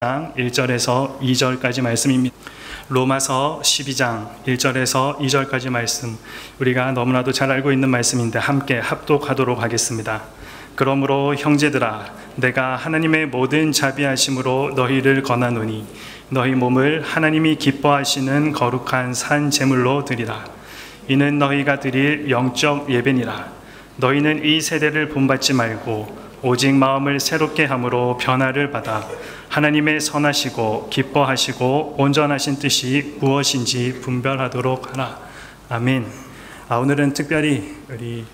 1절에서 2절까지 말씀입니다. 로마서 12장 1절에서 2절까지 말씀, 우리가 너무나도 잘 알고 있는 말씀인데 함께 합독하도록 하겠습니다. 그러므로 형제들아, 내가 하나님의 모든 자비하심으로 너희를 권하노니 너희 몸을 하나님이 기뻐하시는 거룩한 산 제물로 드리라. 이는 너희가 드릴 영적 예배니라. 너희는 이 세대를 본받지 말고 오직 마음을 새롭게 함으로 변화를 받아 하나님의 선하시고 기뻐하시고 온전하신 뜻이 무엇인지 분별하도록 하라. 아멘. 오늘은 특별히 우리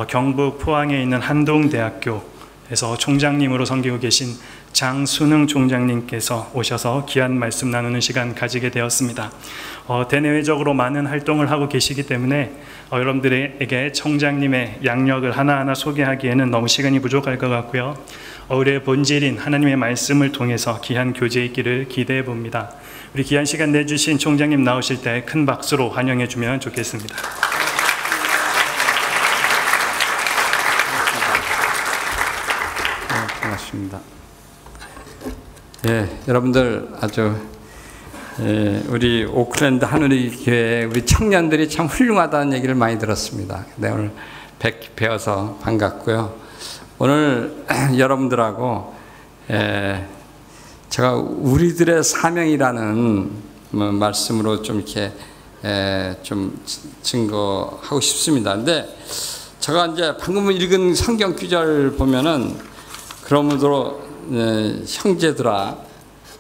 경북 포항에 있는 한동대학교에서 총장님으로 섬기고 계신 장순흥 총장님께서 오셔서 귀한 말씀 나누는 시간 가지게 되었습니다. 대내외적으로 많은 활동을 하고 계시기 때문에 여러분들에게 총장님의 양력을 하나하나 소개하기에는 너무 시간이 부족할 것 같고요. 우리의 본질인 하나님의 말씀을 통해서 귀한 교제 있기를 기대해 봅니다. 우리 귀한 시간 내주신 총장님 나오실 때 큰 박수로 환영해 주면 좋겠습니다. 반갑습니다. 여러분들 아주 우리 오클랜드 하늘의 교회 우리 청년들이 참 훌륭하다는 얘기를 많이 들었습니다. 근데 오늘 뵈어서 반갑고요. 오늘 여러분들하고 제가 우리들의 사명이라는 말씀으로 좀 이렇게 좀 증거하고 싶습니다. 근데 제가 이제 방금 읽은 성경 구절 보면은 그러므로 형제들아,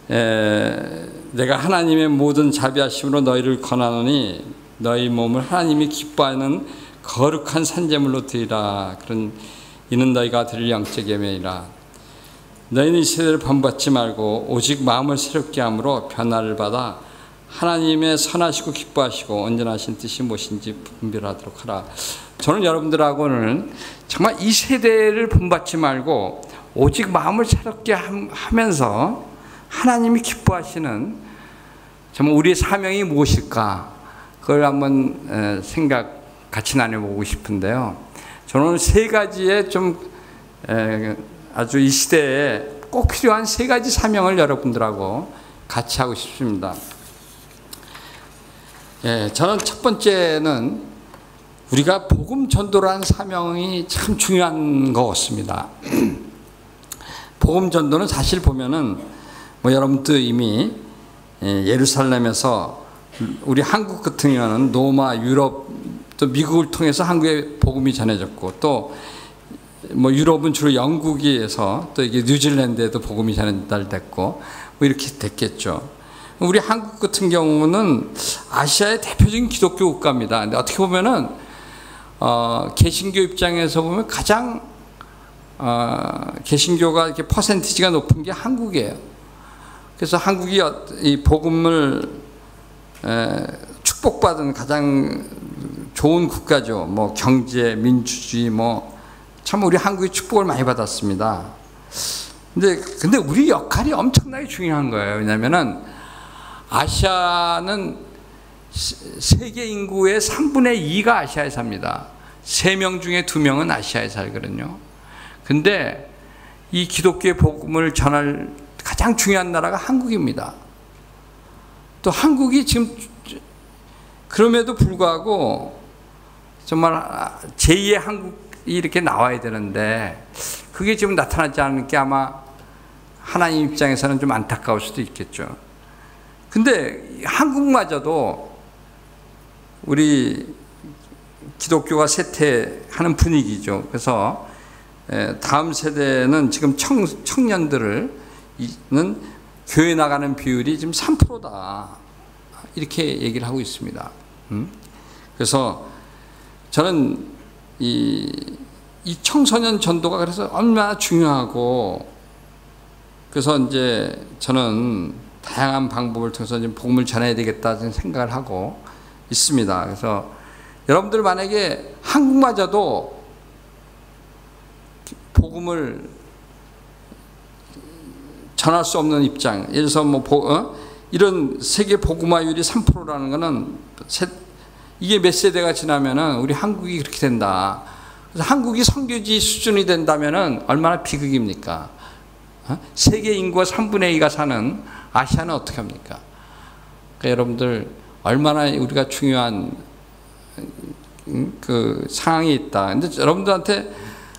내가 하나님의 모든 자비하심으로 너희를 권하노니 너희 몸을 하나님이 기뻐하는 거룩한 산제물로 드리라. 이는 너희가 드릴 영적 예배니라. 너희는 이 세대를 본받지 말고 오직 마음을 새롭게 함으로 변화를 받아 하나님의 선하시고 기뻐하시고 온전하신 뜻이 무엇인지 분별하도록 하라. 저는 여러분들하고는 정말 이 세대를 본받지 말고 오직 마음을 새롭게 하면서 하나님이 기뻐하시는 정말 우리의 사명이 무엇일까, 그걸 한번 같이 나눠보고 싶은데요. 저는 세 가지의 좀 아주 이 시대에 꼭 필요한 세 가지 사명을 여러분들하고 같이 하고 싶습니다. 저는 첫 번째는 우리가 복음 전도라는 사명이 참 중요한 것 같습니다. 복음 전도는 사실 보면은 여러분도 이미 예루살렘에서 우리 한국 같은 경우는 로마, 유럽, 또 미국을 통해서 한국에 복음이 전해졌고, 또 유럽은 주로 영국에서 또 이게 뉴질랜드에도 복음이 전달됐고 이렇게 됐겠죠. 우리 한국 같은 경우는 아시아의 대표적인 기독교 국가입니다. 근데 어떻게 보면은 개신교 입장에서 보면 가장 개신교가 이렇게 퍼센티지가 높은 게 한국이에요. 그래서 한국이 이 복음을 축복받은 가장 좋은 국가죠. 경제, 민주주의, 참 우리 한국이 축복을 많이 받았습니다. 근데 우리 역할이 엄청나게 중요한 거예요. 왜냐면은 아시아는 세계 인구의 3분의 2가 아시아에 삽니다. 3명 중에 2명은 아시아에 살거든요. 근데 이 기독교의 복음을 전할 가장 중요한 나라가 한국입니다. 또 한국이 지금 그럼에도 불구하고 정말 제2의 한국이 이렇게 나와야 되는데 그게 지금 나타나지 않는 게 아마 하나님 입장에서는 좀 안타까울 수도 있겠죠. 근데 한국마저도 우리 기독교가 쇠퇴하는 분위기죠. 그래서 다음 세대는 지금 청년들은 교회 나가는 비율이 지금 3%다. 이렇게 얘기를 하고 있습니다. 그래서 저는 이 청소년 전도가 그래서 얼마나 중요하고, 그래서 이제 저는 다양한 방법을 통해서 이제 복음을 전해야 되겠다는 생각을 하고 있습니다. 그래서 여러분들 만약에 한국마저도 복음을 전할 수 없는 입장, 예를 들어서 이런 세계 복음화율이 3%라는 거는 이게 몇 세대가 지나면은 우리 한국이 그렇게 된다. 그래서 한국이 선교지 수준이 된다면은 얼마나 비극입니까? 세계 인구가 3분의 2가 사는 아시아는 어떻게 합니까? 그러니까 여러분들 얼마나 우리가 중요한 그 상황이 있다. 근데 여러분들한테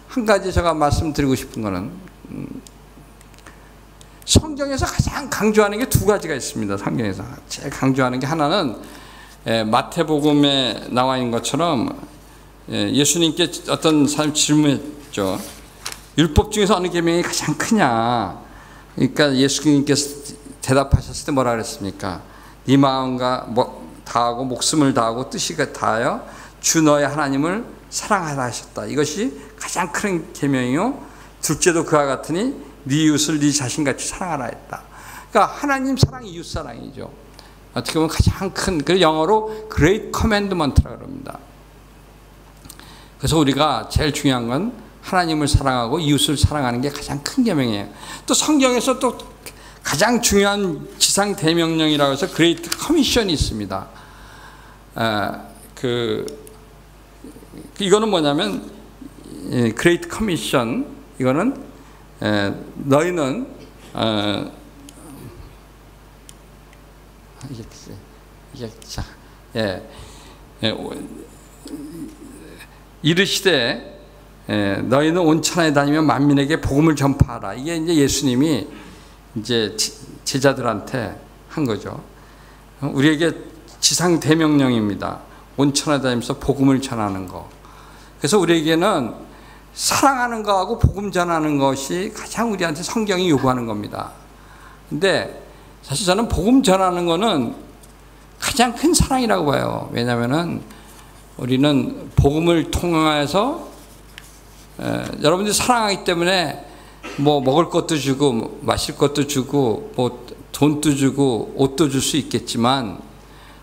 한 가지 제가 말씀드리고 싶은 거는 성경에서 가장 강조하는 게 두 가지가 있습니다. 성경에서 제일 강조하는 게 하나는 마태복음에 나와 있는 것처럼 예수님께 어떤 사람이 질문했죠. 율법 중에서 어느 계명이 가장 크냐? 그러니까 예수님께서 대답하셨을 때 뭐라 그랬습니까? 네 마음과 다하고 목숨을 다하고 뜻이 다하여 주 너의 하나님을 사랑하라 하셨다. 이것이 가장 큰 계명이요. 둘째도 그와 같으니 네 이웃을 네 자신같이 사랑하라 했다. 그러니까 하나님 사랑, 이웃 사랑이죠. 어떻게 보면 가장 큰, 그 영어로 Great Commandment라고 합니다. 그래서 우리가 제일 중요한 건 하나님을 사랑하고 이웃을 사랑하는 게 가장 큰 계명이에요. 또 성경에서 또 가장 중요한 지상 대명령이라고 해서 Great Commission이 있습니다. 이거는 뭐냐면 Great Commission, 이거는 너희는 이르시되 너희는 온 천하에 다니며 만민에게 복음을 전파하라. 이게 이제 예수님이 이제 제자들한테 한 거죠. 우리에게 지상 대명령입니다. 온 천하에 다니면서 복음을 전하는 거. 그래서 우리에게는 사랑하는 거하고 복음 전하는 것이 가장 우리한테 성경이 요구하는 겁니다. 근데 사실 저는 복음 전하는 거는 가장 큰 사랑이라고 봐요. 왜냐하면은 우리는 복음을 통해서 여러분들이 사랑하기 때문에 뭐 먹을 것도 주고 마실 것도 주고 뭐 돈도 주고 옷도 줄 수 있겠지만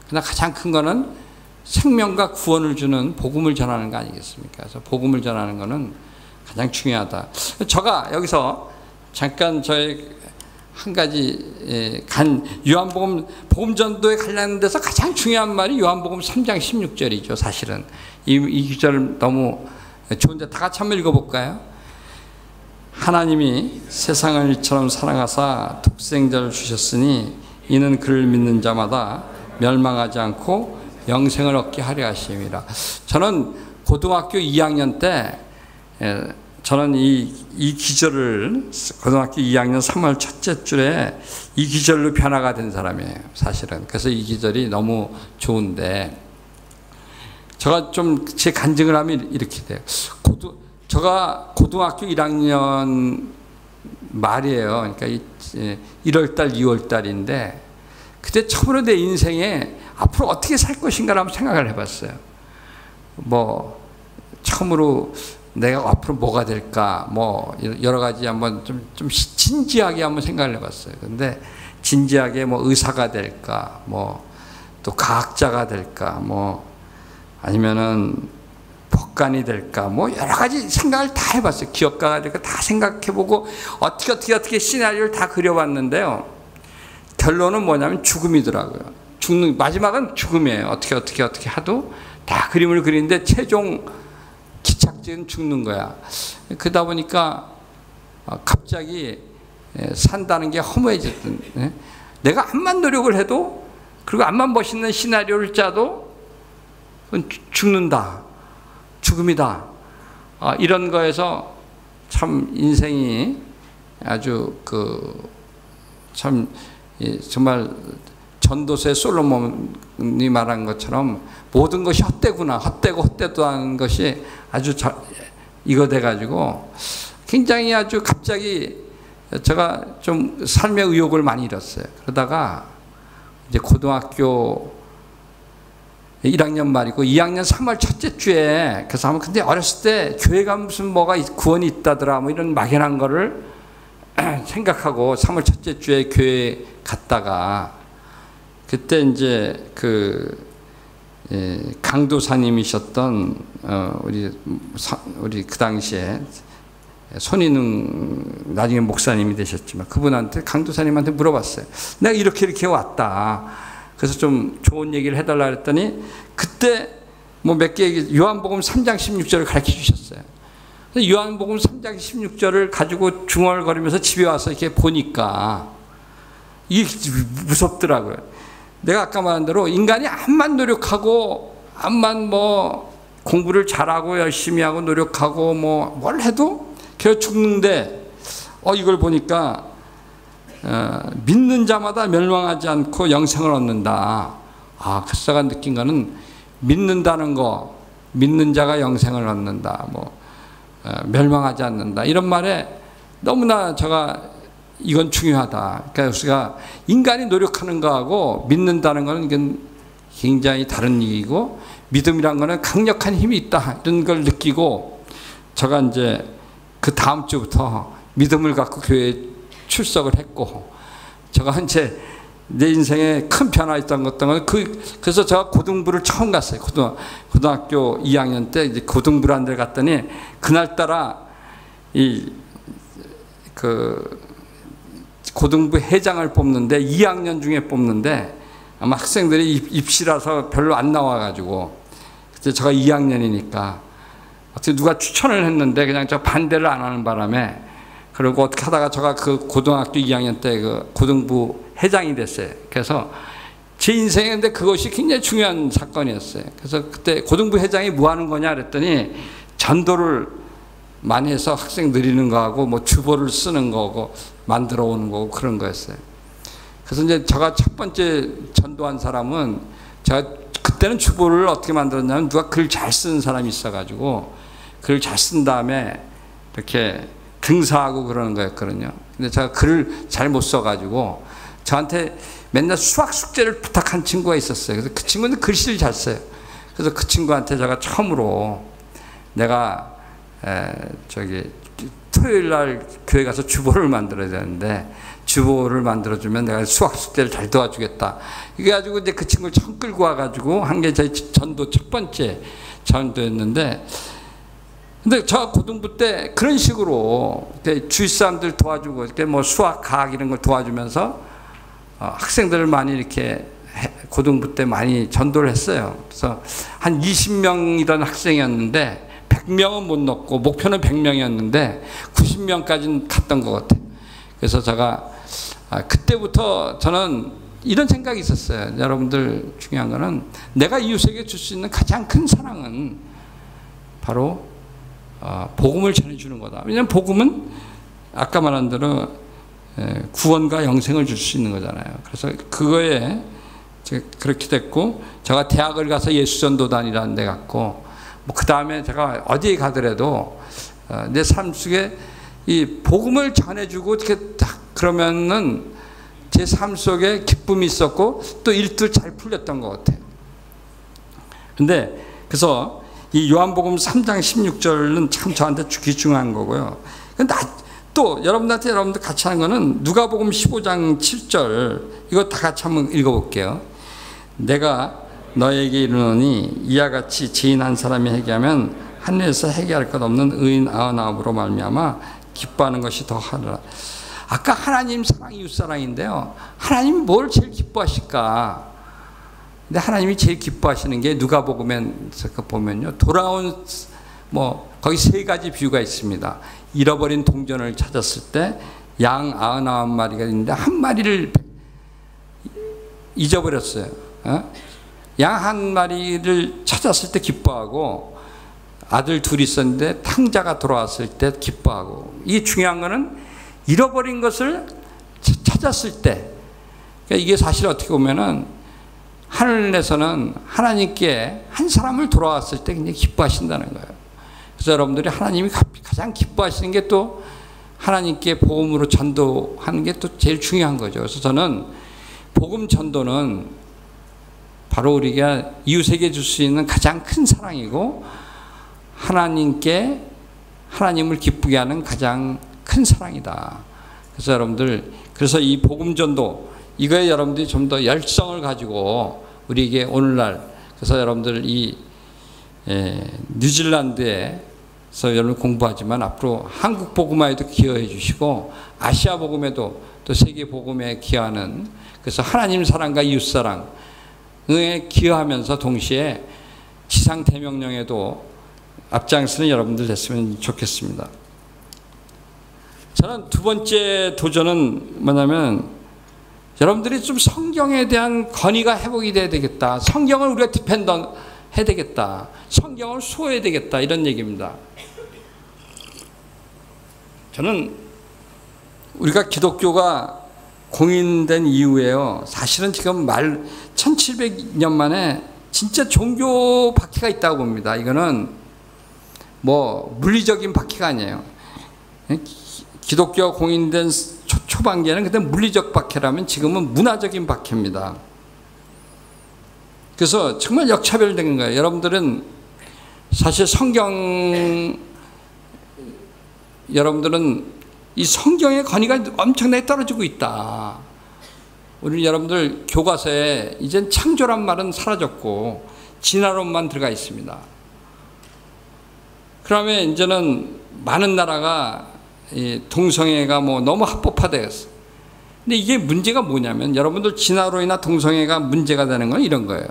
그러나 가장 큰 거는 생명과 구원을 주는 복음을 전하는 거 아니겠습니까? 그래서 복음을 전하는 거는 가장 중요하다. 제가 여기서 잠깐 저의 한 가지 요한복음 복음 전도에 관련된 데서 가장 중요한 말이 요한복음 3장 16절이죠. 사실은 이 구절 너무 좋은데 다 같이 한번 읽어볼까요? 하나님이 세상을 이처럼 사랑하사 독생자를 주셨으니 이는 그를 믿는 자마다 멸망하지 않고 영생을 얻게 하려 하심이라. 저는 고등학교 2학년 때 저는 이 기절을 고등학교 2학년 3월 첫째 주에 이 기절로 변화가 된 사람이에요. 사실은. 그래서 이 기절이 너무 좋은데 제가 좀 제 간증을 하면 이렇게 돼요. 제가 고등학교 1학년 말이에요. 그러니까 1월달, 2월달인데 그때 처음으로 내 인생에 앞으로 어떻게 살 것인가를 한번 생각을 해봤어요. 뭐 처음으로 내가 앞으로 뭐가 될까, 뭐 여러 가지 한번 좀 진지하게 한번 생각을 해봤어요. 근데 진지하게 뭐 의사가 될까, 뭐 또 과학자가 될까, 뭐 아니면은 법관이 될까, 뭐 여러 가지 생각을 다 해봤어요. 기업가가 될까 다 생각해보고 어떻게 시나리오를 다 그려봤는데요. 결론은 뭐냐면 죽음이더라고요. 마지막은 죽음이에요. 어떻게 하도 다 그림을 그리는데 최종 기착지는 죽는 거야. 그러다 보니까 갑자기 산다는 게 허무해졌던. 내가 암만 노력을 해도 그리고 암만 멋있는 시나리오를 짜도 죽는다. 죽음이다. 이런 거에서 참 인생이 아주 참 정말 전도서의 솔로몬이 말한 것처럼 모든 것이 헛되구나, 헛되도한 것이 아주 이거 돼가지고 굉장히 아주 갑자기 제가 좀 삶의 의욕을 많이 잃었어요. 그러다가 이제 고등학교 1학년 말이고 2학년 3월 첫째 주에 그래서 하면 근데 어렸을 때 교회 가면 무슨 뭐가 구원이 있다더라 뭐 이런 막연한 거를 생각하고 3월 첫째 주에 교회 갔다가 그때 이제 강도사님이셨던 우리 그 당시에 손인웅 나중에 목사님이 되셨지만 그분한테 강도사님한테 물어봤어요. 내가 이렇게 왔다. 그래서 좀 좋은 얘기를 해달라 그랬더니 그때 뭐 몇 개 요한복음 3장 16절을 가르쳐 주셨어요. 요한복음 3장 16절을 가지고 중얼거리면서 집에 와서 이렇게 보니까 이게 무섭더라고요. 내가 아까 말한 대로 인간이 암만 노력하고 암만 뭐 공부를 잘하고 열심히 하고 노력하고 뭐 뭘 해도 결국 죽는데 이걸 보니까 믿는 자마다 멸망하지 않고 영생을 얻는다. 그래서 제가 느낀 거는 믿는다는 거, 믿는 자가 영생을 얻는다. 멸망하지 않는다. 이런 말에 너무나 제가 이건 중요하다. 그러니까 인간이 노력하는 거하고 믿는다는 거는 이건 굉장히 다른 얘기고, 믿음이란 거는 강력한 힘이 있다. 이런 걸 느끼고, 제가 이제 그 다음 주부터 믿음을 갖고 교회에 출석을 했고, 제가 이제 내 인생에 큰 변화 있던 것들은 그래서 제가 고등부를 처음 갔어요. 고등학교 2학년 때 이제 고등부를 한 데 갔더니 그날따라 고등부 회장을 뽑는데 2학년 중에 뽑는데 아마 학생들이 입시라서 별로 안 나와가지고 그때 제가 2학년이니까 어떻게 누가 추천을 했는데 그냥 저 반대를 안 하는 바람에 그리고 어떻게 하다가 제가 그 고등학교 2학년 때 그 고등부 회장이 됐어요. 그래서 제 인생에 근데 그것이 굉장히 중요한 사건이었어요. 그래서 그때 고등부 회장이 뭐 하는 거냐 그랬더니 전도를 많이 해서 학생 늘리는 거하고 뭐 주보를 쓰는 거고 만들어 오는 거고 그런 거였어요. 그래서 이제 제가 첫 번째 전도한 사람은 제가 그때는 주보를 어떻게 만들었냐면 누가 글 잘 쓰는 사람이 있어가지고 글 잘 쓴 다음에 이렇게 등사하고 그러는 거였거든요. 근데 제가 글을 잘 못 써가지고 저한테 맨날 수학 숙제를 부탁한 친구가 있었어요. 그래서 그 친구는 글씨를 잘 써요. 그래서 그 친구한테 제가 처음으로 내가 토요일 날 교회 가서 주보를 만들어야 되는데 주보를 만들어주면 내가 수학 숙제를 잘 도와주겠다. 이게 가지고 이제 그 친구를 처음 끌고 와가지고 한 게 제 전도 첫 번째 전도였는데, 근데 저 고등부 때 그런 식으로 주위 사람들 도와주고 이렇게 뭐 수학, 과학 이런 걸 도와주면서 학생들을 많이 이렇게 고등부 때 많이 전도를 했어요. 그래서 한 20명이던 학생이었는데 100명은 못 넣고 목표는 100명이었는데 90명까지는 갔던 것 같아요. 그래서 제가 그때부터 저는 이런 생각이 있었어요. 여러분들 중요한 거는 내가 이웃에게 줄 수 있는 가장 큰 사랑은 바로 복음을 전해주는 거다. 왜냐하면 복음은 아까 말한 대로 구원과 영생을 줄 수 있는 거잖아요. 그래서 그거에 그렇게 됐고, 제가 대학을 가서 예수전도단이라는 데 갔고, 그 다음에 제가 어디에 가더라도 내 삶 속에 이 복음을 전해주고 이렇게 딱 그러면은 제 삶 속에 기쁨이 있었고 또 일도 잘 풀렸던 것 같아요. 근데 그래서 이 요한복음 3장 16절은 참 저한테 귀중한 거고요. 또 여러분들 같이 하는 거는 누가복음 15장 7절, 이거 다 같이 한번 읽어볼게요. 내가 너에게 이르노니 이와 같이 죄인 한 사람이 회개하면 하늘에서 회개할 것 없는 의인 99으로 말미암아 기뻐하는 것이 더 하리라. 아까 하나님 사랑, 이웃 사랑인데요, 하나님이 뭘 제일 기뻐하실까? 근데 하나님이 제일 기뻐하시는 게 누가복음에서 보면요, 돌아온 거기 세 가지 비유가 있습니다. 잃어버린 동전을 찾았을 때 양 99마리가 있는데 한 마리를 잊어버렸어요. 양 한 마리를 찾았을 때 기뻐하고, 아들 둘이 있었는데 탕자가 돌아왔을 때 기뻐하고. 이게 중요한 거는 잃어버린 것을 찾았을 때, 그러니까 이게 사실 어떻게 보면은 하늘에서는 하나님께 한 사람을 돌아왔을 때 굉장히 기뻐하신다는 거예요. 그래서 여러분들이 하나님이 가장 기뻐하시는 게 또 하나님께 복음으로 전도하는 게 또 제일 중요한 거죠. 그래서 저는 복음 전도는 바로 우리가 이웃에게 줄 수 있는 가장 큰 사랑이고, 하나님을 기쁘게 하는 가장 큰 사랑이다. 그래서 여러분들, 그래서 이 복음 전도, 이거에 여러분들이 좀 더 열성을 가지고 우리에게 오늘날, 그래서 여러분들 이 뉴질랜드에서 여러분 공부하지만 앞으로 한국 복음화에도 기여해 주시고 아시아 복음에도 또 세계 복음에 기여하는, 그래서 하나님 사랑과 이웃 사랑에 기여하면서 동시에 지상 대명령에도 앞장서는 여러분들 됐으면 좋겠습니다. 저는 두 번째 도전은 뭐냐면 여러분들이 좀 성경에 대한 권위가 회복이 돼야 되겠다. 성경을 우리가 디펜더 해야 되겠다. 성경을 수호해야 되겠다. 이런 얘기입니다. 저는 우리가 기독교가 공인된 이후에요. 사실은 지금 1700년 만에 진짜 종교 박해가 있다고 봅니다. 이거는 뭐 물리적인 박해가 아니에요. 기독교가 공인된 초반기에는 그때 물리적 박해라면 지금은 문화적인 박해입니다. 그래서 정말 역차별된 거예요. 여러분들은 사실 여러분들은 이 성경의 권위가 엄청나게 떨어지고 있다. 우리 여러분들 교과서에 이젠 창조란 말은 사라졌고 진화론만 들어가 있습니다. 그러면 이제는 많은 나라가 이 동성애가 뭐 너무 합법화되었어. 근데 이게 문제가 뭐냐면 여러분들 진화론이나 동성애가 문제가 되는 건 이런 거예요.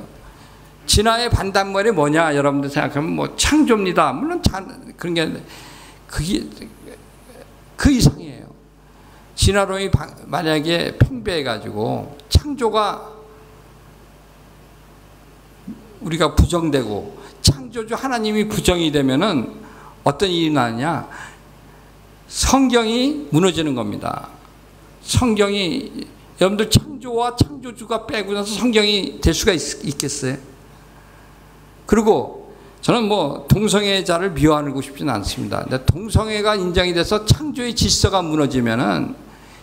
진화의 반대말이 뭐냐 여러분들 생각하면 뭐 창조입니다. 물론 그런 게 그게 그 이상이에요. 진화론이 만약에 팽배해가지고 창조가 우리가 부정되고 창조주 하나님이 부정이 되면은 어떤 일이 나느냐? 성경이 무너지는 겁니다. 성경이 여러분들 창조와 창조주가 빼고 나서 성경이 될 수가 있겠어요? 그리고 저는 뭐 동성애자를 미워하고 싶지는 않습니다. 근데 동성애가 인정이 돼서 창조의 질서가 무너지면은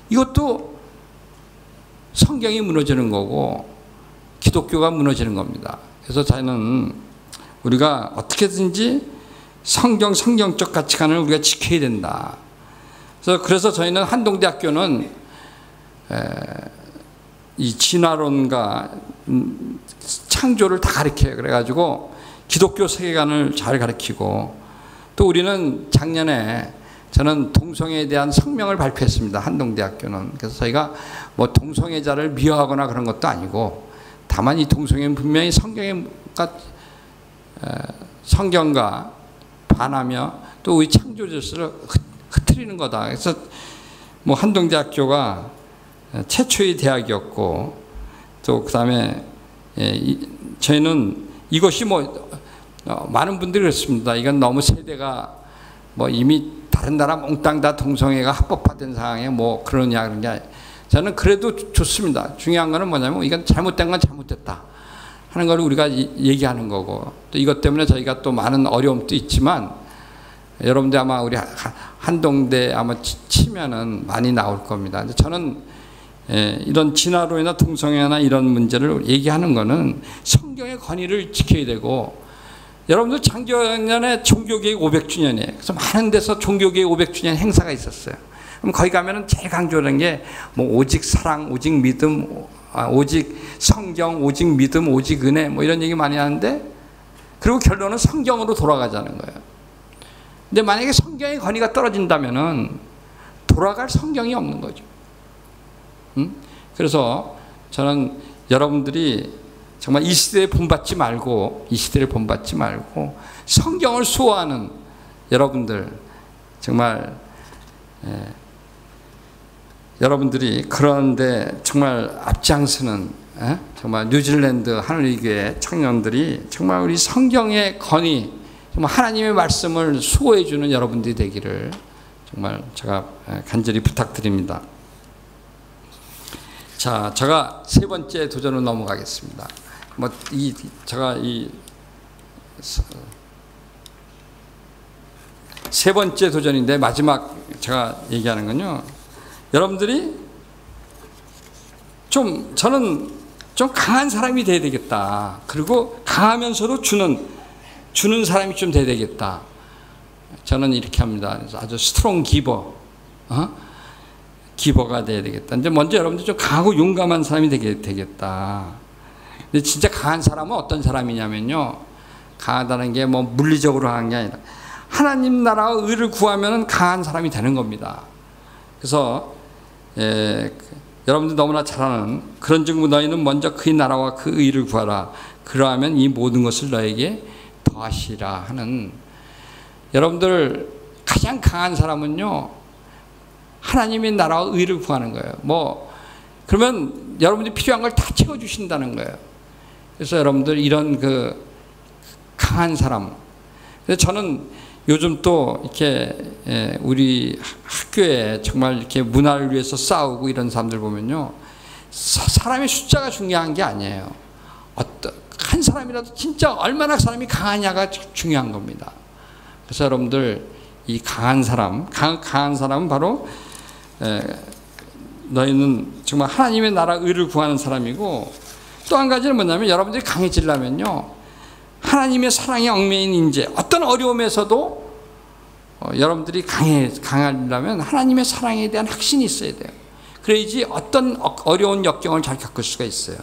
이것도 성경이 무너지는 거고 기독교가 무너지는 겁니다. 그래서 저는 우리가 어떻게든지 성경적 가치관을 우리가 지켜야 된다. 그래서 저희는 한동대학교는 이 진화론과 창조를 다 가르쳐요. 그래가지고 기독교 세계관을 잘 가르치고 또 우리는 작년에 저는 동성애에 대한 성명을 발표했습니다. 한동대학교는. 그래서 저희가 뭐 동성애자를 미워하거나 그런 것도 아니고 다만 이 동성애는 분명히 성경과 반하며 또 우리 창조 질서를 흐트리는 거다. 그래서 뭐 한동대학교가 최초의 대학이었고 또 그다음에 저희는 이것이 뭐 많은 분들이 그랬습니다. 이건 너무 세대가 뭐 이미 다른 나라 몽땅 다 동성애가 합법화된 상황에 뭐 그러냐 그런 게 저는 그래도 좋습니다. 중요한 거는 뭐냐면 이건 잘못된 건 잘못됐다 하는 걸 우리가 얘기하는 거고 또 이것 때문에 저희가 또 많은 어려움도 있지만 여러분들 아마 우리 한동대 아마 치면은 많이 나올 겁니다. 근데 저는 이런 진화론이나 동성애나 이런 문제를 얘기하는 거는 성경의 권위를 지켜야 되고 여러분들 작년에 종교개혁 500주년이에요. 그래서 많은 데서 종교개혁 500주년 행사가 있었어요. 그럼 거기 가면은 제일 강조하는 게 뭐 오직 사랑, 오직 믿음, 오직 성경, 오직 믿음, 오직 은혜 뭐 이런 얘기 많이 하는데 그리고 결론은 성경으로 돌아가자는 거예요. 근데 만약에 성경의 권위가 떨어진다면은 돌아갈 성경이 없는 거죠. 그래서 저는 여러분들이 정말 이 시대를 본받지 말고 성경을 수호하는 여러분들 정말 여러분들이 그런데 정말 앞장서는 정말 뉴질랜드 하늘교회 청년들이 정말 우리 성경의 권위 정말 하나님의 말씀을 수호해 주는 여러분들이 되기를 정말 제가 간절히 부탁드립니다. 자, 제가 세 번째 도전으로 넘어가겠습니다. 제가 세 번째 도전인데 마지막 제가 얘기하는 건요. 여러분들이 저는 좀 강한 사람이 돼야 되겠다. 그리고 강하면서도 주는 사람이 좀 돼야 되겠다. 저는 이렇게 합니다. 아주 스트롱 기버가 돼야 되겠다. 이제 먼저 여러분들 좀 강하고 용감한 사람이 되겠다. 근데 진짜 강한 사람은 어떤 사람이냐면요. 강하다는 게 뭐 물리적으로 강한 게 아니라 하나님 나라와 의를 구하면 강한 사람이 되는 겁니다. 그래서 여러분들 너무나 잘 아는 그런즉 너희는 먼저 그의 나라와 그 의를 구하라. 그러하면 이 모든 것을 너에게 더하시라 하는 여러분들 가장 강한 사람은요, 하나님의 나라와 의를 구하는 거예요. 그러면 여러분들이 필요한 걸 다 채워주신다는 거예요. 그래서 여러분들 이런 그 강한 사람. 그래서 저는 요즘 또 이렇게 우리 학교에 정말 이렇게 문화를 위해서 싸우고 이런 사람들 보면요, 사람의 숫자가 중요한 게 아니에요. 한 사람이라도 진짜 얼마나 사람이 강하냐가 중요한 겁니다. 그래서 여러분들 이 강한 사람은 바로 너희는 정말 하나님의 나라 의를 구하는 사람이고, 또 한 가지는 뭐냐면 여러분들이 강해지려면요, 하나님의 사랑에 얽매인 인재, 어떤 어려움에서도 여러분들이 강하려면 하나님의 사랑에 대한 확신이 있어야 돼요. 그래야지 어떤 어려운 역경을 잘 겪을 수가 있어요.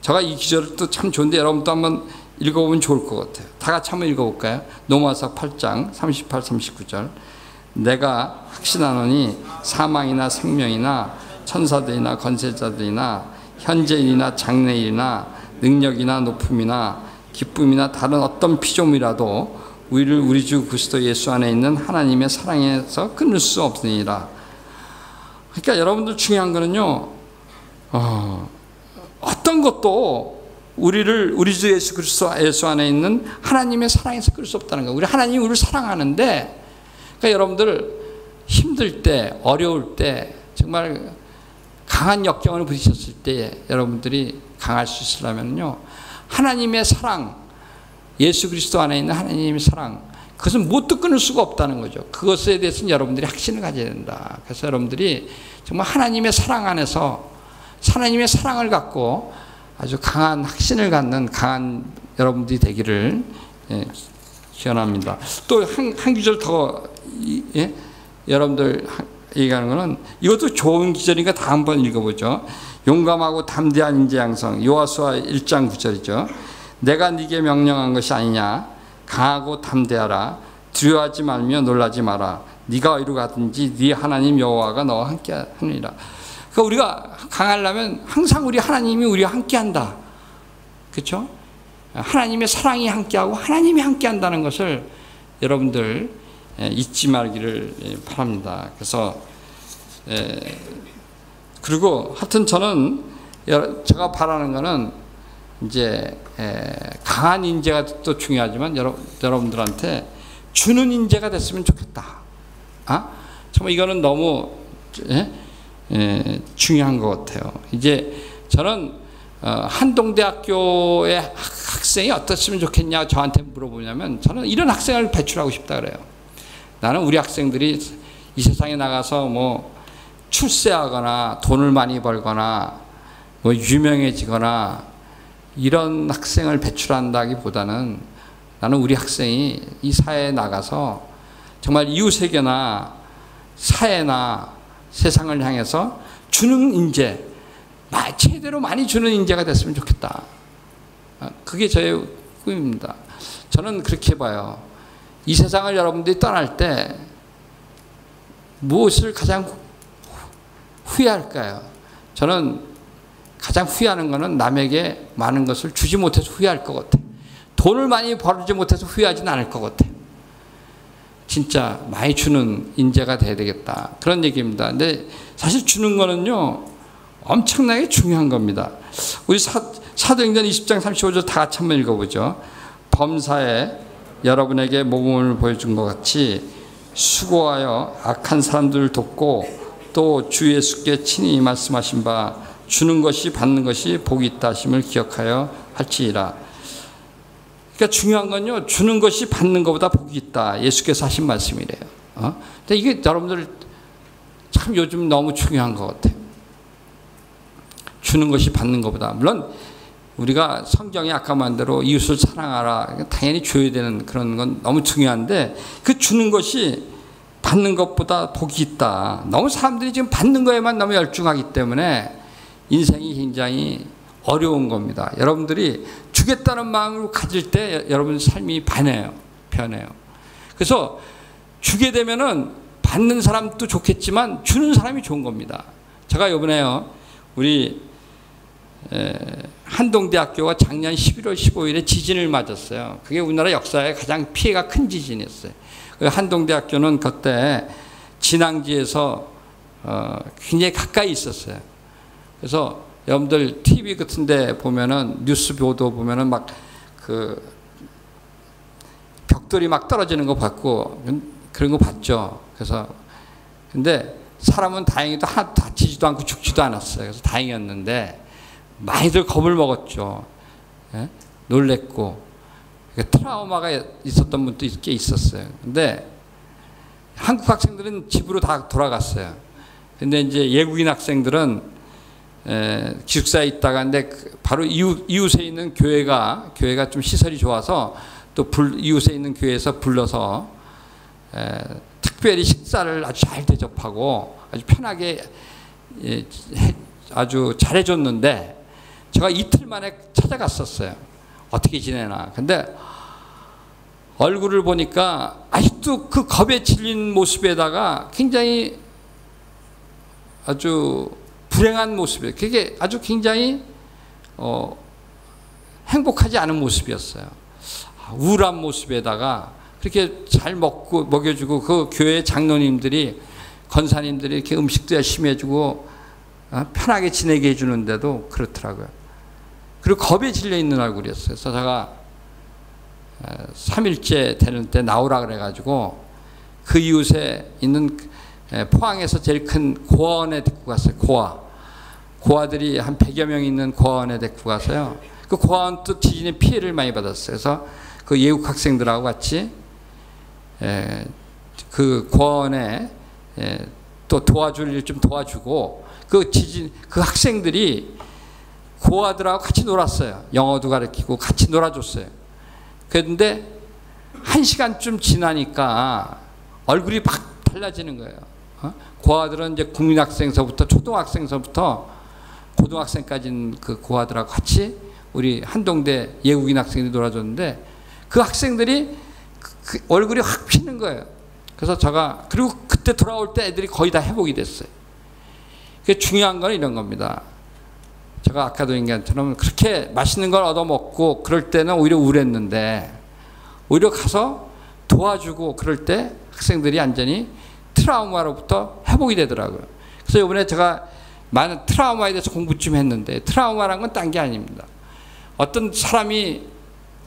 제가 이 기절을 또 참 좋은데 여러분도 한번 읽어보면 좋을 것 같아요. 다 같이 한번 읽어볼까요? 로마서 8장 38, 39절. 내가 확신하노니 사망이나 생명이나 천사들이나 권세자들이나 현재일이나 장래일이나 능력이나 높음이나 기쁨이나 다른 어떤 피조물이라도 우리를 우리 주 그리스도 예수 안에 있는 하나님의 사랑에서 끊을 수 없으니라. 그러니까 여러분들 중요한 거는요, 어떤 것도 우리 주 예수 그리스도 예수 안에 있는 하나님의 사랑에서 끊을 수 없다는 거예요. 하나님이 우리를 사랑하는데, 그러니까 여러분들 힘들 때, 어려울 때, 정말 강한 역경을 부딪혔을 때 여러분들이 강할 수 있으려면요, 하나님의 사랑, 예수 그리스도 안에 있는 하나님의 사랑, 그것은 뭣도 끊을 수가 없다는 거죠. 그것에 대해서는 여러분들이 확신을 가져야 된다. 그래서 여러분들이 정말 하나님의 사랑 안에서 하나님의 사랑을 갖고 아주 강한 확신을 갖는 강한 여러분들이 되기를 기원합니다. 또 한 구절 더 여러분들 얘기하는 거는, 이것도 좋은 기절이니까 다 한번 읽어보죠. 용감하고 담대한 인재 양성, 여호수아 1장 9절이죠. 내가 네게 명령한 것이 아니냐. 강하고 담대하라. 두려워하지 말며 놀라지 마라. 네가 어디로 가든지 네 하나님 여호와가 너와 함께 하느니라. 그러니까 우리가 강하려면 항상 우리 하나님이 우리와 함께한다. 그렇죠? 하나님의 사랑이 함께하고 하나님이 함께한다는 것을 여러분들 잊지 말기를 바랍니다. 그래서 그리고 하여튼 저는 제가 바라는 거는 이제 강한 인재가 또 중요하지만 여러분들한테 주는 인재가 됐으면 좋겠다. 정말 이거는 너무 중요한 것 같아요. 이제 저는 한동대학교의 학생이 어떻으면 좋겠냐 저한테 물어보냐면, 저는 이런 학생을 배출하고 싶다 그래요. 나는 우리 학생들이 이 세상에 나가서 출세하거나 돈을 많이 벌거나 유명해지거나 이런 학생을 배출한다기보다는, 나는 우리 학생이 이 사회에 나가서 정말 이웃에게나 사회나 세상을 향해서 주는 인재, 제대로 많이 주는 인재가 됐으면 좋겠다. 그게 저의 꿈입니다. 저는 그렇게 봐요. 이 세상을 여러분들이 떠날 때 무엇을 가장 후회할까요? 저는 가장 후회하는 것은 남에게 많은 것을 주지 못해서 후회할 것 같아요. 돈을 많이 벌지 못해서 후회하지는 않을 것 같아요. 진짜 많이 주는 인재가 돼야 되겠다. 그런 얘기입니다. 근데 사실 주는 거는요, 엄청나게 중요한 겁니다. 우리 사도행전 20장 35절 다 같이 한번 읽어보죠. 범사에 여러분에게 모범을 보여준 것 같이 수고하여 악한 사람들을 돕고 또 주 예수께 친히 말씀하신 바 주는 것이 받는 것이 복이 있다 하심을 기억하여 할지니라. 그러니까 중요한 건요, 주는 것이 받는 것보다 복이 있다. 예수께서 하신 말씀이래요. 근데 이게 여러분들 참 요즘 너무 중요한 것 같아요. 주는 것이 받는 것보다. 물론 우리가 성경에 아까 말한 대로 이웃을 사랑하라, 당연히 줘야 되는 그런 건 너무 중요한데, 그 주는 것이 받는 것보다 복이 있다. 너무 사람들이 지금 받는 거에만 너무 열중하기 때문에 인생이 굉장히 어려운 겁니다. 여러분들이 주겠다는 마음을 가질 때 여러분 삶이 변해요. 그래서 주게 되면은 받는 사람도 좋겠지만 주는 사람이 좋은 겁니다. 제가 이번에요, 우리 한동대학교가 작년 11월 15일에 지진을 맞았어요. 그게 우리나라 역사에 가장 피해가 큰 지진이었어요. 그 한동대학교는 그때 진앙지에서 굉장히 가까이 있었어요. 그래서 여러분들 TV 같은데 보면은 뉴스 보도 보면은 막 그 벽돌이 막 떨어지는 거 봤고 그런 거 봤죠. 그래서 근데 사람은 다행히도 하나도 다치지도 않고 죽지도 않았어요. 그래서 다행이었는데 많이들 겁을 먹었죠. 예? 놀랬고 트라우마가 있었던 분도 꽤 있었어요. 근데 한국 학생들은 집으로 다 돌아갔어요. 근데 이제 외국인 학생들은 기숙사에 있다가 근데 바로 이웃에 있는 교회가 좀 시설이 좋아서 또 이웃에 있는 교회에서 불러서 특별히 식사를 아주 잘 대접하고 아주 편하게 아주 잘해줬는데 제가 이틀 만에 찾아갔었어요. 어떻게 지내나. 근데 얼굴을 보니까 아직도 그 겁에 질린 모습에다가 굉장히 아주 불행한 모습이에요. 그게 아주 굉장히 행복하지 않은 모습이었어요. 우울한 모습에다가 그렇게 잘 먹여주고 그 교회 장로님들이 권사님들이 이렇게 음식도 열심히 해주고 편하게 지내게 해주는데도 그렇더라고요. 그리고 겁에 질려 있는 얼굴이었어요. 그래서 제가 3일째 되는 때 나오라 그래가지고 그 이웃에 있는 포항에서 제일 큰 고아원에 데리고 갔어요. 고아들이 한 100여 명 있는 고아원에 데리고 가서요. 그 고아원도 지진에 피해를 많이 받았어요. 그래서 그 예국 학생들하고 같이 그 고아원에 또 도와줄 일 좀 도와주고 그 학생들이 고아들하고 같이 놀았어요. 영어도 가르치고 같이 놀아줬어요. 그런데 1시간쯤 지나니까 얼굴이 막 달라지는 거예요. 고아들은 이제 국민학생서부터 초등학생서부터 고등학생까지는 그 고아들하고 같이 우리 한동대 외국인 학생들이 놀아줬는데 그 학생들이 그 얼굴이 확 피는 거예요. 그래서 제가 그리고 그때 돌아올 때 애들이 거의 다 회복이 됐어요. 중요한 건 이런 겁니다. 제가 아까도 얘기한 것처럼 그렇게 맛있는 걸 얻어먹고 그럴 때는 오히려 우울했는데 오히려 가서 도와주고 그럴 때 학생들이 완전히 트라우마로부터 회복이 되더라고요. 그래서 이번에 제가 많은 트라우마에 대해서 공부 좀 했는데 트라우마란 건 딴 게 아닙니다. 어떤 사람이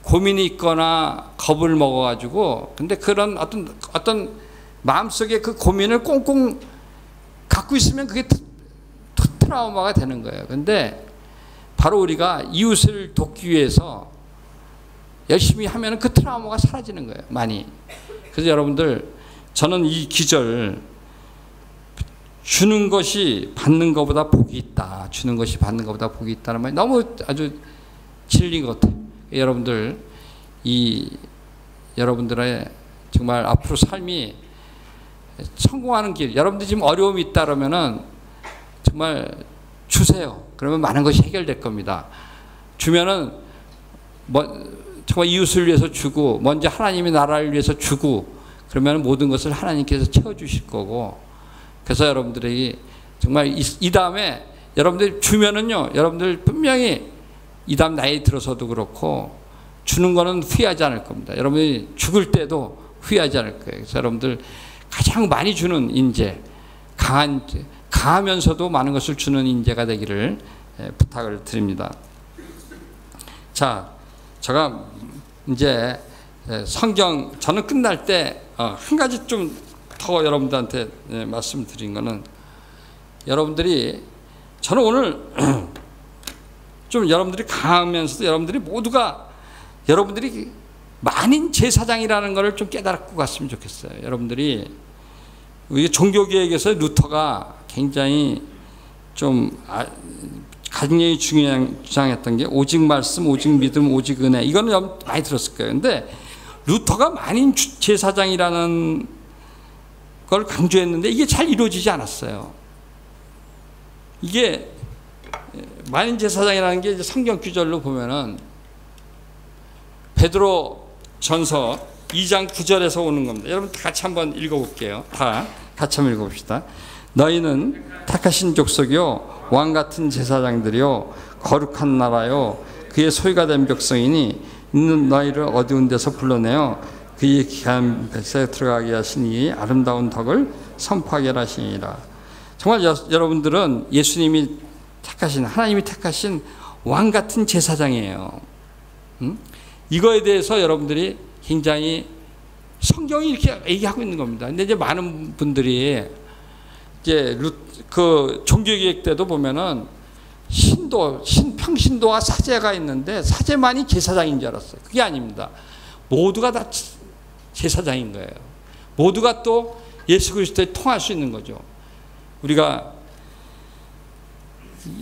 고민이 있거나 겁을 먹어가지고 근데 그런 어떤 마음속에 그 고민을 꽁꽁 갖고 있으면 그게 트라우마가 되는 거예요. 근데 바로 우리가 이웃을 돕기 위해서 열심히 하면 그 트라우마가 사라지는 거예요. 많이. 그래서 여러분들 저는 이 기절 주는 것이 받는 것보다 복이 있다. 주는 것이 받는 것보다 복이 있다는 말이 너무 아주 진리인 것 같아요. 여러분들 여러분들의 정말 앞으로 삶이 성공하는 길 여러분들 지금 어려움이 있다 그러면은 정말 주세요. 그러면 많은 것이 해결될 겁니다. 주면은 정말 이웃을 위해서 주고 먼저 하나님의 나라를 위해서 주고 그러면 모든 것을 하나님께서 채워주실 거고 그래서 여러분들이 정말 이 다음에 여러분들이 주면은요 여러분들 분명히 이 다음 나이 들어서도 그렇고 주는 거는 후회하지 않을 겁니다. 여러분이 죽을 때도 후회하지 않을 거예요. 그래서 여러분들 가장 많이 주는 인재 강하면서도 많은 것을 주는 인재가 되기를 부탁을 드립니다. 자, 제가 이제 성경 저는 끝날 때 한 가지 좀 더 여러분들한테 말씀드린 거는 여러분들이 저는 오늘 좀 여러분들이 강하면서도 여러분들이 모두가 여러분들이 만인 제사장이라는 것을 좀 깨닫고 갔으면 좋겠어요. 여러분들이 우리 종교개혁에서 루터가 굉장히 좀 굉장히 주장했던 게 오직 말씀, 오직 믿음, 오직 은혜 이거는 많이 들었을 거예요. 근데 루터가 만인 제사장이라는 걸 강조했는데 이게 잘 이루어지지 않았어요. 이게 만인 제사장이라는 게 성경 구절로 보면은 베드로 전서 2장 9절에서 오는 겁니다. 여러분 다 같이 한번 읽어볼게요. 다 같이 한번 읽어봅시다. 너희는 택하신 족속이요 왕 같은 제사장들이요 거룩한 나라요 그의 소유가 된 백성이니 있는 너희를 어두운 데서 불러내어 그의 귀한 뱃에 들어가게 하시니 아름다운 덕을 선포하게 하시니라. 정말 여러분들은 예수님이 택하신, 하나님이 택하신 왕 같은 제사장이에요. 이거에 대해서 여러분들이 굉장히 성경이 이렇게 얘기하고 있는 겁니다. 근데 이제 많은 분들이 이제 그 종교개혁 때도 보면은 평신도와 사제가 있는데 사제만이 제사장인 줄 알았어요. 그게 아닙니다. 모두가 다 제사장인 거예요. 모두가 또 예수 그리스도에 통할 수 있는 거죠. 우리가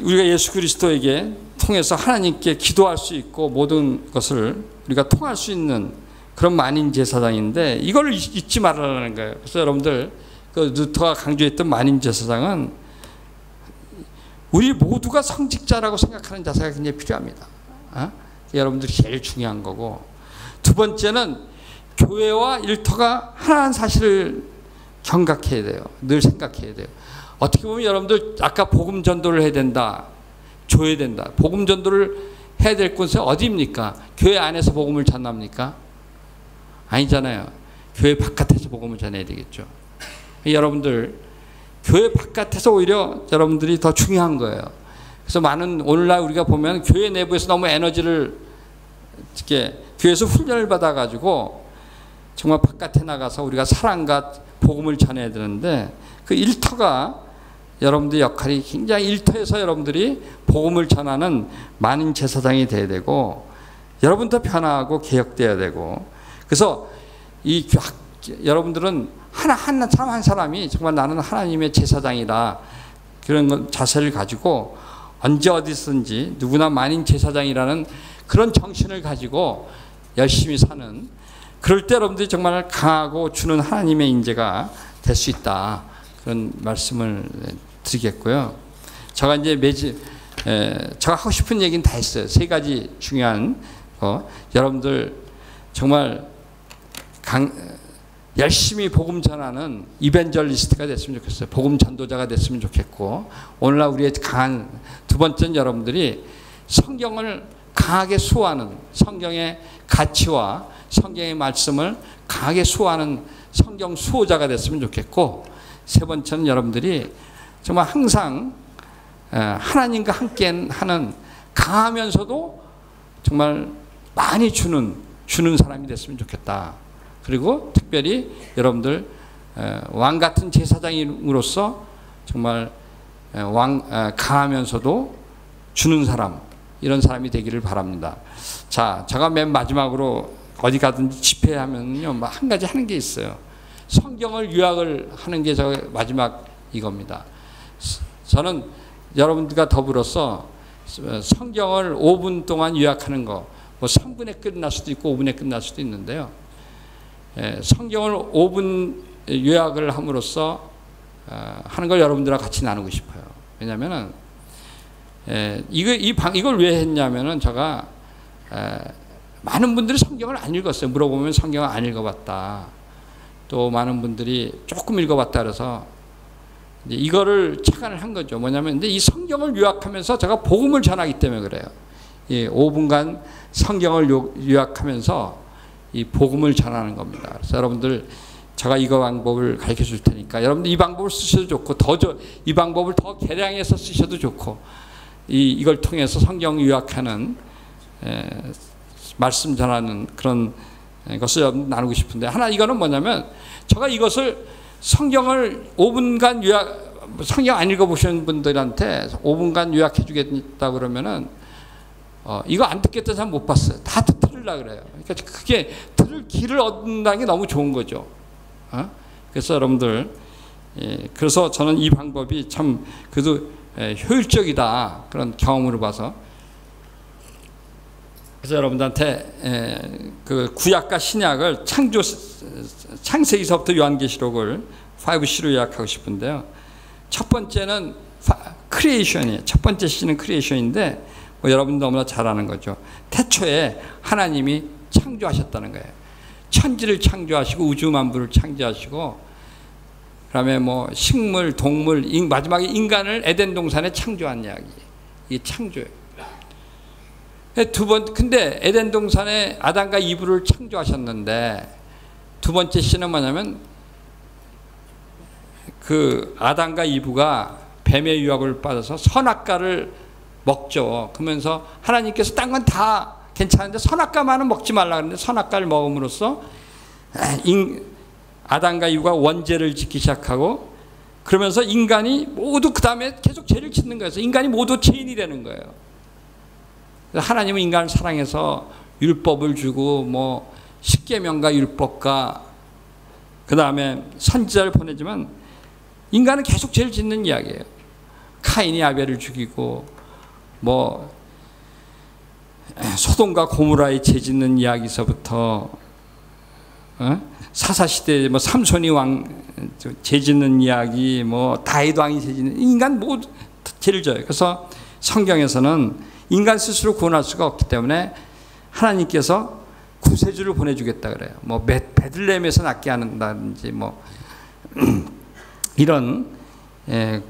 예수 그리스도에게 통해서 하나님께 기도할 수 있고 모든 것을 우리가 통할 수 있는 그런 만인 제사장인데 이걸 잊지 말라는 거예요. 그래서 여러분들 그 루터가 강조했던 만인 제사장은 우리 모두가 성직자라고 생각하는 자세가 굉장히 필요합니다. 여러분들이 제일 중요한 거고, 두 번째는 교회와 일터가 하나라는 사실을 경각해야 돼요. 늘 생각해야 돼요. 어떻게 보면 여러분들 아까 복음 전도를 해야 된다, 줘야 된다. 복음 전도를 해야 될 곳은 어디입니까? 교회 안에서 복음을 전합니까? 아니잖아요. 교회 바깥에서 복음을 전해야 되겠죠. 여러분들 교회 바깥에서 오히려 여러분들이 더 중요한 거예요. 그래서 오늘날 우리가 보면 교회 내부에서 너무 에너지를 이렇게 교회에서 훈련을 받아가지고 정말 바깥에 나가서 우리가 사랑과 복음을 전해야 되는데 그 일터가 여러분들 역할이 굉장히 일터에서 여러분들이 복음을 전하는 많은 제사장이 돼야 되고 여러분도 변화하고 개혁돼야 되고 그래서 여러분들은 한 사람이 정말 나는 하나님의 제사장이다 그런 자세를 가지고 언제 어디서든지 누구나 만인 제사장이라는 그런 정신을 가지고 열심히 사는 그럴 때 여러분들이 정말 강하고 주는 하나님의 인재가 될 수 있다 그런 말씀을 드리겠고요. 제가 이제 제가 하고 싶은 얘기는 다 했어요. 세 가지 중요한 거 여러분들 정말 열심히 복음 전하는 이벤젤리스트가 됐으면 좋겠어요. 복음 전도자가 됐으면 좋겠고 오늘날 우리의 강한 두 번째는 여러분들이 성경을 강하게 수호하는 성경의 가치와 성경의 말씀을 강하게 수호하는 성경 수호자가 됐으면 좋겠고 세 번째는 여러분들이 정말 항상 하나님과 함께 하는 강하면서도 정말 많이 주는 사람이 됐으면 좋겠다. 그리고 특별히 여러분들 왕 같은 제사장으로서 정말 강하면서도 주는 사람 이런 사람이 되기를 바랍니다. 자, 제가 맨 마지막으로 어디 가든지 집회하면요 한 가지 하는 게 있어요. 성경을 요약을 하는 게 저 마지막 이겁니다. 저는 여러분들과 더불어서 성경을 5분 동안 요약하는 거, 뭐 3분에 끝날 수도 있고 5분에 끝날 수도 있는데요. 성경을 5분 요약을 함으로써 하는 걸 여러분들과 같이 나누고 싶어요. 왜냐하면은 이걸 왜 했냐면은 제가 많은 분들이 성경을 안 읽었어요. 물어보면 성경을 안 읽어봤다. 또 많은 분들이 조금 읽어봤다 그래서 이거를 착안을 한 거죠. 뭐냐면 근데 이 성경을 요약하면서 제가 복음을 전하기 때문에 그래요. 5분간 성경을 요약하면서 이 복음을 전하는 겁니다. 그래서 여러분들 제가 이거 방법을 가르쳐 줄 테니까 여러분들 이 방법을 쓰셔도 좋고 이 방법을 더 개량해서 쓰셔도 좋고 이걸 통해서 성경 요약하는 말씀 전하는 그런 것을 여러분 나누고 싶은데 이거는 뭐냐면 제가 이것을 성경을 5분간 성경 안 읽어보시는 분들한테 5분간 요약해 주겠다 그러면은 이거 안 듣겠다는 사람 못 봤어요. 다 들으려고 그래요. 그러니까 그게 들을 길을 얻는다는 게 너무 좋은 거죠. 그래서 여러분들 그래서 저는 이 방법이 참 그래도 효율적이다 그런 경험으로 봐서 그래서 여러분들한테 그 구약과 신약을 창세기서부터 요한계시록을 5C로 요약하고 싶은데요. 첫 번째는 크리에이션이에요. 첫 번째 C는 크리에이션인데 뭐 여러분 너무나 잘 아는 거죠. 태초에 하나님이 창조하셨다는 거예요. 천지를 창조하시고 우주 만물을 창조하시고 그다음에 뭐 식물, 동물, 마지막에 인간을 에덴 동산에 창조한 이야기. 이게 창조예요. 근데 에덴 동산에 아담과 이브를 창조하셨는데 두 번째 씨는 뭐냐면 그 아담과 이브가 뱀의 유혹을 받아서 선악과를 먹죠. 그러면서 하나님께서 딴 건 다 괜찮은데 선악과만은 먹지 말라 그러는데 선악과를 먹음으로써 아담과 이브가 원죄를 짓기 시작하고 그러면서 인간이 모두 그 다음에 계속 죄를 짓는 거예요. 인간이 모두 죄인이 되는 거예요. 하나님은 인간을 사랑해서 율법을 주고 뭐 십계명과 율법과 그 다음에 선지자를 보내지만 인간은 계속 죄를 짓는 이야기예요. 카인이 아벨을 죽이고 뭐 소돔과 고모라의 죄 짓는 이야기서부터 사사시대에 뭐 삼손이 죄 짓는 이야기, 뭐 다윗 왕이 죄 짓는 인간 모두 죄를 져요. 그래서 성경에서는 인간 스스로 구원할 수가 없기 때문에 하나님께서 구세주를 보내주겠다 그래요. 뭐 베들레헴에서 낫게 한다든지 뭐 이런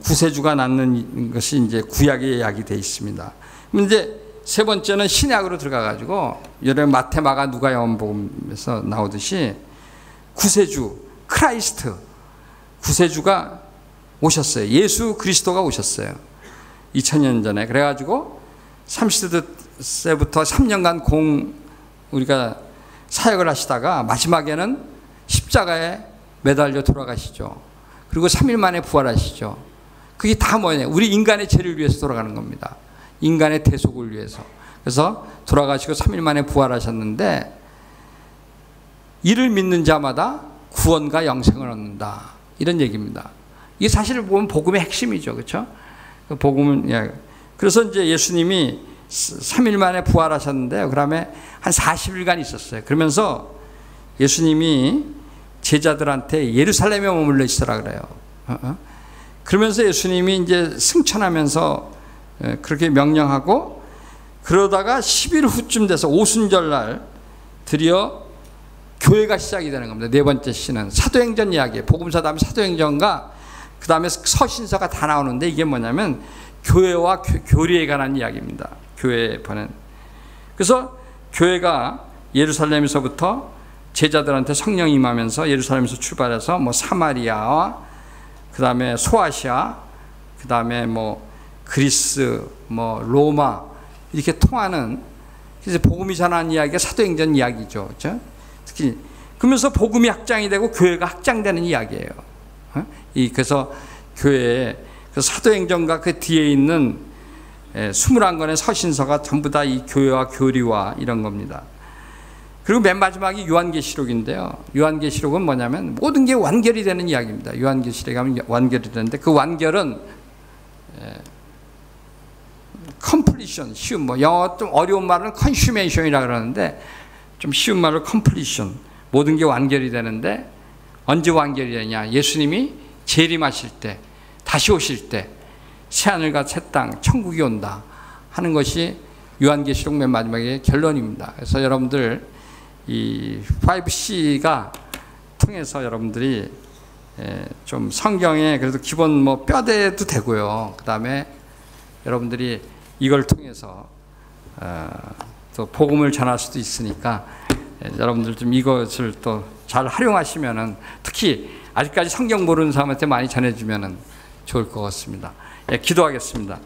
구세주가 낳는 것이 이제 구약에 이야기되어 있습니다. 이제 세 번째는 신약으로 들어가가지고 여러 마태, 마가, 누가, 요한복음에서 나오듯이 구세주, 크라이스트, 구세주가 오셨어요. 예수 그리스도가 오셨어요. 2000년 전에. 그래가지고 30세부터 3년간 우리가 사역을 하시다가 마지막에는 십자가에 매달려 돌아가시죠. 그리고 3일 만에 부활하시죠. 그게 다 뭐냐? 우리 인간의 죄를 위해서 돌아가는 겁니다. 인간의 대속을 위해서. 그래서 돌아가시고 3일 만에 부활하셨는데 이를 믿는 자마다 구원과 영생을 얻는다. 이런 얘기입니다. 이게 사실 보면 복음의 핵심이죠. 그렇죠? 복음은 그래서 이제 예수님이 3일 만에 부활하셨는데 그다음에 한 40일간 있었어요. 그러면서 예수님이 제자들한테 예루살렘에 머물러 있으라 그래요. 그러면서 예수님이 이제 승천하면서 그렇게 명령하고 그러다가 10일 후쯤 돼서 오순절날 드디어 교회가 시작이 되는 겁니다. 네 번째 시는 사도행전 이야기예요. 복음서 다음에 사도행전과 그 다음에 서신서가 다 나오는데 이게 뭐냐면 교회와 교리에 관한 이야기입니다. 교회에 보낸. 그래서 교회가 예루살렘에서부터 제자들한테 성령이 임하면서 예루살렘에서 출발해서 뭐 사마리아와 그 다음에 소아시아, 그 다음에 뭐 그리스, 뭐 로마 이렇게 통하는 그래서 복음이 전하는 이야기가 사도행전 이야기죠, 그렇죠? 특히 그러면서 복음이 확장이 되고 교회가 확장되는 이야기예요. 그래서 교회에 그 사도행전과 그 뒤에 있는 21권의 서신서가 전부 다 이 교회와 교리와 이런 겁니다. 그리고 맨 마지막이 요한계시록인데요. 요한계시록은 뭐냐면 모든 게 완결이 되는 이야기입니다. 요한계시록에 가면 완결이 되는데 그 완결은 completion, 쉬운 뭐 영어 좀 어려운 말은 consummation이라고 그러는데 좀 쉬운 말로 completion, 모든 게 완결이 되는데 언제 완결이 되냐? 예수님이 재림하실 때, 다시 오실 때 새하늘과 새 땅, 천국이 온다 하는 것이 요한계시록 맨 마지막의 결론입니다. 그래서 여러분들 이 5C가 통해서 여러분들이 좀 성경에 그래도 기본 뭐 뼈대도 되고요. 그 다음에 여러분들이 이걸 통해서 또 복음을 전할 수도 있으니까 여러분들 좀 이것을 또 잘 활용하시면은 특히 아직까지 성경 모르는 사람한테 많이 전해주면은 좋을 것 같습니다. 기도하겠습니다.